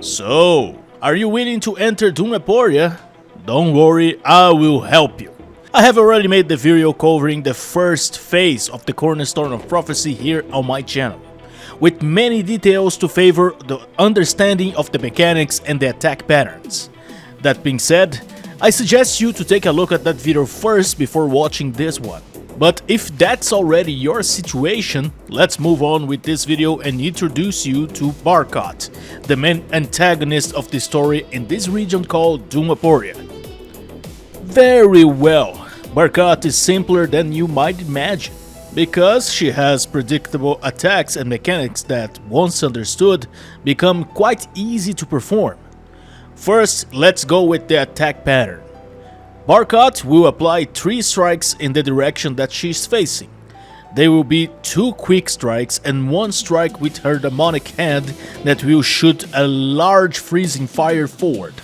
So, are you willing to enter Doom Aporia? Don't worry, I will help you. I have already made the video covering the first phase of the Cornerstone of Prophecy here on my channel, with many details to favor the understanding of the mechanics and the attack patterns. That being said, I suggest you to take a look at that video first before watching this one. But if that's already your situation, let's move on with this video and introduce you to Barkat, the main antagonist of the story in this region called Doom Aporia. Very well, Barkat is simpler than you might imagine, because she has predictable attacks and mechanics that, once understood, become quite easy to perform. First, let's go with the attack pattern. Barkat will apply 3 strikes in the direction that she is facing. They will be 2 quick strikes and 1 strike with her demonic hand that will shoot a large freezing fire forward.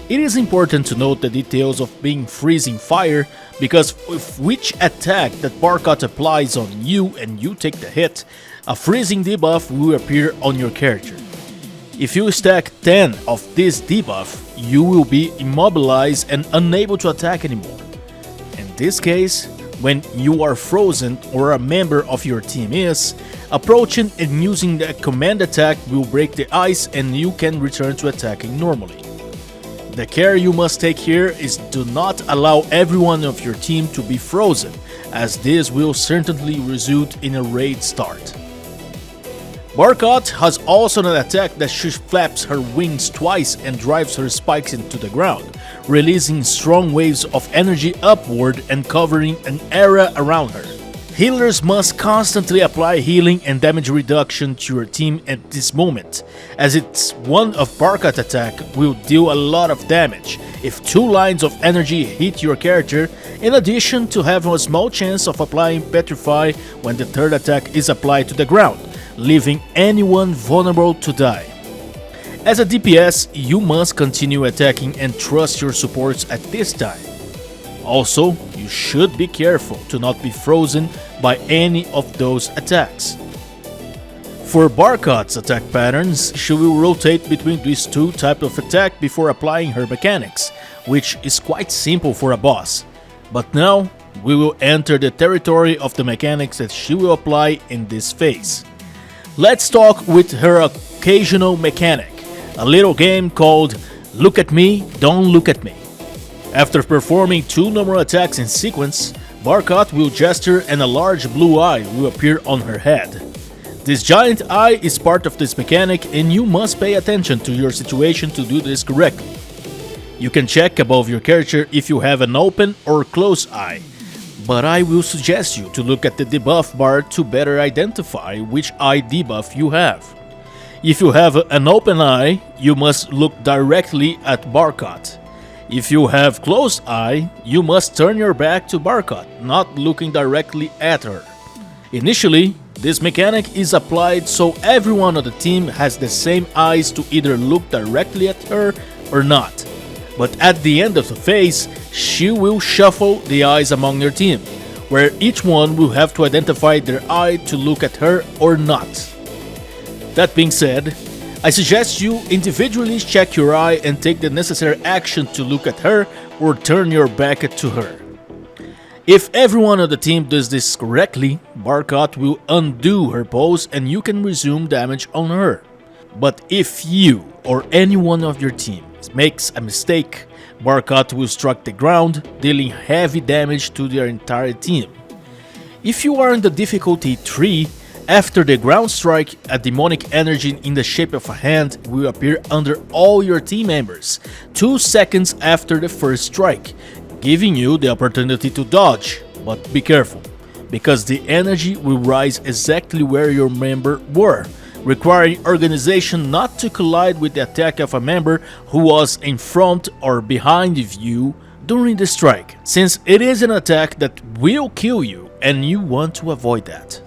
It is important to note the details of being freezing fire, because with which attack that Barkat applies on you and you take the hit, a freezing debuff will appear on your character. If you stack 10 of this debuff, you will be immobilized and unable to attack anymore. In this case, when you are frozen or a member of your team is, approaching and using the command attack will break the ice and you can return to attacking normally. The care you must take here is do not allow everyone of your team to be frozen, as this will certainly result in a raid start. Barkat has also an attack that she flaps her wings twice and drives her spikes into the ground, releasing strong waves of energy upward and covering an area around her. Healers must constantly apply healing and damage reduction to your team at this moment, as its one of Barkat's attack will deal a lot of damage if 2 lines of energy hit your character, in addition to having a small chance of applying Petrify when the 3rd attack is applied to the ground, leaving anyone vulnerable to die. As a DPS, you must continue attacking and trust your supports at this time. Also, you should be careful to not be frozen by any of those attacks. For Barkat's attack patterns, she will rotate between these 2 types of attack before applying her mechanics, which is quite simple for a boss. But now, we will enter the territory of the mechanics that she will apply in this phase. Let's talk with her occasional mechanic, a little game called Look at Me, Don't Look at Me. After performing 2 normal attacks in sequence, Barkat will gesture and a large blue eye will appear on her head. This giant eye is part of this mechanic and you must pay attention to your situation to do this correctly. You can check above your character if you have an open or closed eye, but I will suggest you to look at the debuff bar to better identify which eye debuff you have. If you have an open eye, you must look directly at Barkat. If you have closed eye, you must turn your back to Barkat, not looking directly at her. Initially, this mechanic is applied so everyone on the team has the same eyes to either look directly at her or not. But at the end of the phase, she will shuffle the eyes among your team, where each one will have to identify their eye to look at her or not. That being said, I suggest you individually check your eye and take the necessary action to look at her or turn your back to her. If everyone on the team does this correctly, Barkat will undo her pose and you can resume damage on her. But if you or anyone of your team makes a mistake, Barkat will strike the ground, dealing heavy damage to their entire team. If you are in the difficulty 3, after the ground strike, a demonic energy in the shape of a hand will appear under all your team members 2 seconds after the first strike, giving you the opportunity to dodge. But be careful, because the energy will rise exactly where your member were, requiring organization not to collide with the attack of a member who was in front or behind of you during the strike, since it is an attack that will kill you and you want to avoid that.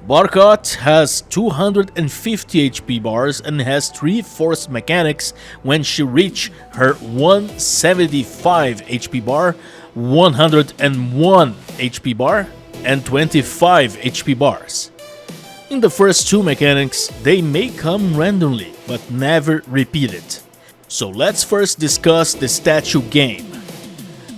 Barkat has 250 HP bars and has 3 force mechanics when she reaches her 175 HP bar, 101 HP bar, and 25 HP bars. In the first two mechanics, they may come randomly, but never repeated. So let's first discuss the statue game.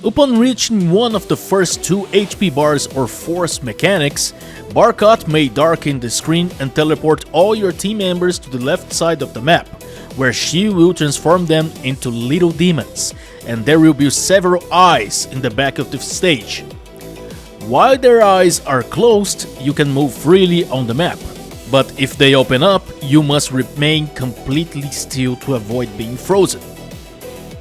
Upon reaching one of the first two HP bars or force mechanics, Barkat may darken the screen and teleport all your team members to the left side of the map, where she will transform them into little demons, and there will be several eyes in the back of the stage. While their eyes are closed, you can move freely on the map, but if they open up, you must remain completely still to avoid being frozen.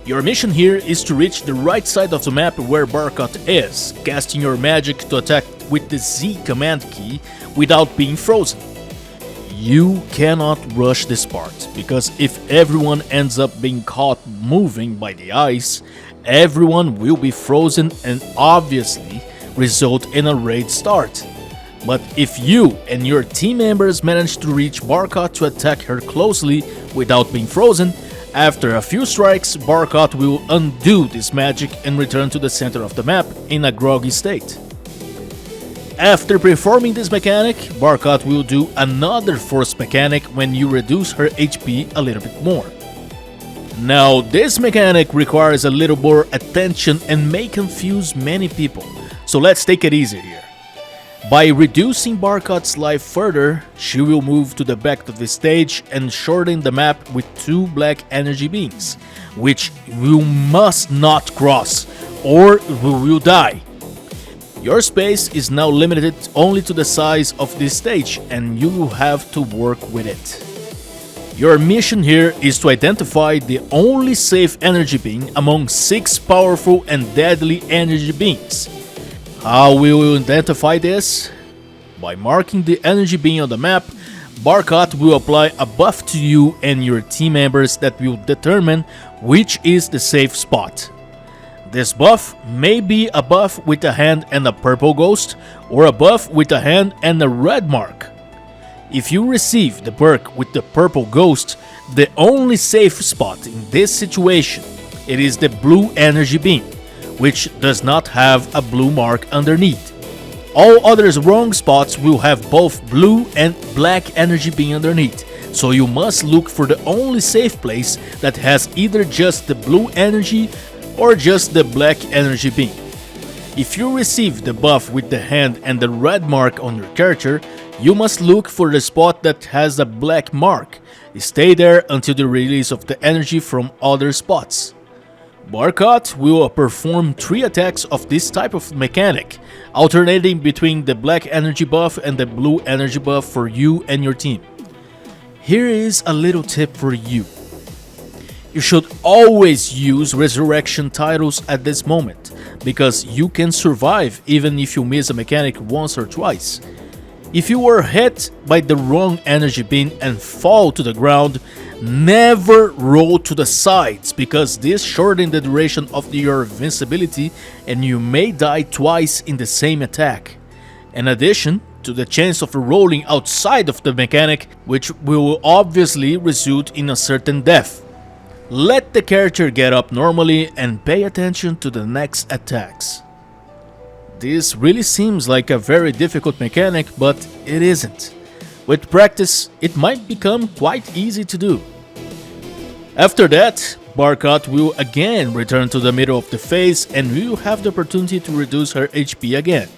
Your mission here is to reach the right side of the map where Barkat is, casting your magic to attack with the Z command key without being frozen. You cannot rush this part, because if everyone ends up being caught moving by the ice, everyone will be frozen and obviously result in a raid start. But if you and your team members manage to reach Barkat to attack her closely without being frozen, after a few strikes, Barkat will undo this magic and return to the center of the map in a groggy state. After performing this mechanic, Barkat will do another force mechanic when you reduce her HP a little bit more. Now, this mechanic requires a little more attention and may confuse many people, so let's take it easy here. By reducing Barkat's life further, she will move to the back of the stage and shorten the map with two black energy beams, which you must not cross, or you will die. Your space is now limited only to the size of this stage, and you will have to work with it. Your mission here is to identify the only safe energy beam among 6 powerful and deadly energy beams. How will you identify this? By marking the energy beam on the map, Barkat will apply a buff to you and your team members that will determine which is the safe spot. This buff may be a buff with a hand and a purple ghost, or a buff with a hand and a red mark. If you receive the perk with the purple ghost, the only safe spot in this situation, it is the blue energy beam, which does not have a blue mark underneath. All other wrong spots will have both blue and black energy beam underneath, so you must look for the only safe place that has either just the blue energy or just the black energy beam. If you receive the buff with the hand and the red mark on your character, you must look for the spot that has a black mark. Stay there until the release of the energy from other spots. Barkat will perform 3 attacks of this type of mechanic, alternating between the black energy buff and the blue energy buff for you and your team. Here is a little tip for you. You should always use resurrection titles at this moment, because you can survive even if you miss a mechanic once or twice. If you were hit by the wrong energy beam and fall to the ground, never roll to the sides, because this shortens the duration of your invincibility and you may die twice in the same attack. In addition to the chance of rolling outside of the mechanic, which will obviously result in a certain death. Let the character get up normally and pay attention to the next attacks. This really seems like a very difficult mechanic, but it isn't. With practice, it might become quite easy to do. After that, Barkat will again return to the middle of the phase and will have the opportunity to reduce her HP again.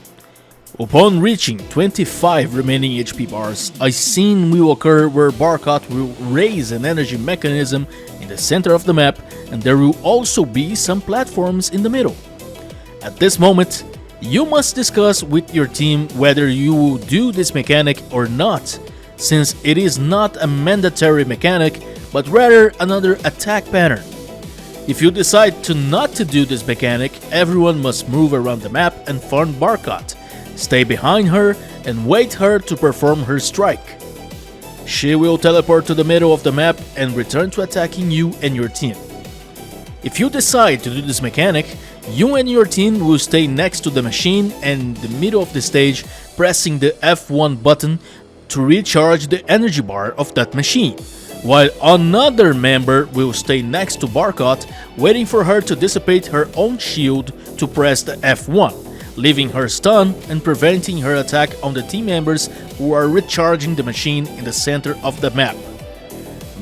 Upon reaching 25 remaining HP bars, a scene will occur where Barkat will raise an energy mechanism in the center of the map, and there will also be some platforms in the middle. At this moment, you must discuss with your team whether you will do this mechanic or not, since it is not a mandatory mechanic, but rather another attack pattern. If you decide to not to do this mechanic, everyone must move around the map and find Barkat, stay behind her, and wait her to perform her strike. She will teleport to the middle of the map and return to attacking you and your team. If you decide to do this mechanic, you and your team will stay next to the machine and in the middle of the stage, pressing the F1 button to recharge the energy bar of that machine, while another member will stay next to Barkat, waiting for her to dissipate her own shield to press the F1, leaving her stunned and preventing her attack on the team members who are recharging the machine in the center of the map.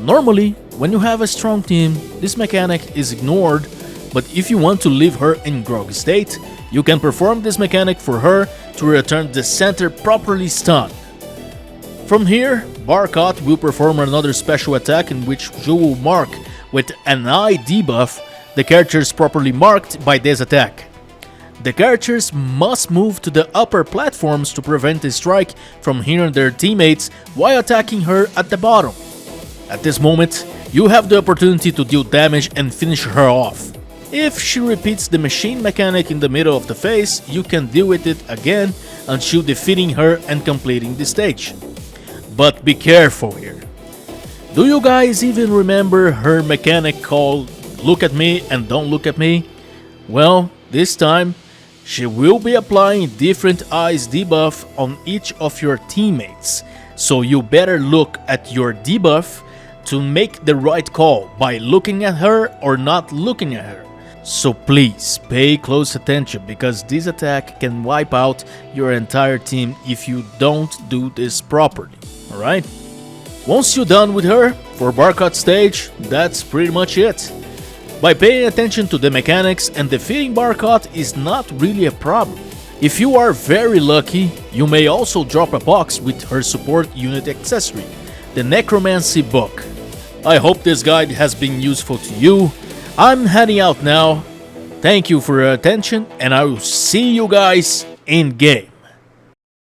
Normally, when you have a strong team, this mechanic is ignored, but if you want to leave her in grog state, you can perform this mechanic for her to return the center properly stunned. From here, Barkat will perform another special attack in which you will mark with an eye debuff the characters properly marked by this attack. The characters must move to the upper platforms to prevent the strike from hitting their teammates while attacking her at the bottom. At this moment, you have the opportunity to deal damage and finish her off. If she repeats the machine mechanic in the middle of the phase, you can deal with it again until defeating her and completing the stage. But be careful here. Do you guys even remember her mechanic called "Look at me and don't look at me"? Well, this time, she will be applying different eyes debuff on each of your teammates, so you better look at your debuff to make the right call by looking at her or not looking at her. So please pay close attention, because this attack can wipe out your entire team if you don't do this properly, alright? Once you're done with her, for Barkat stage, that's pretty much it. By paying attention to the mechanics and defeating Barkat is not really a problem. If you are very lucky, you may also drop a box with her support unit accessory, the Necromancy book. I hope this guide has been useful to you. I'm heading out now. Thank you for your attention, and I will see you guys in game.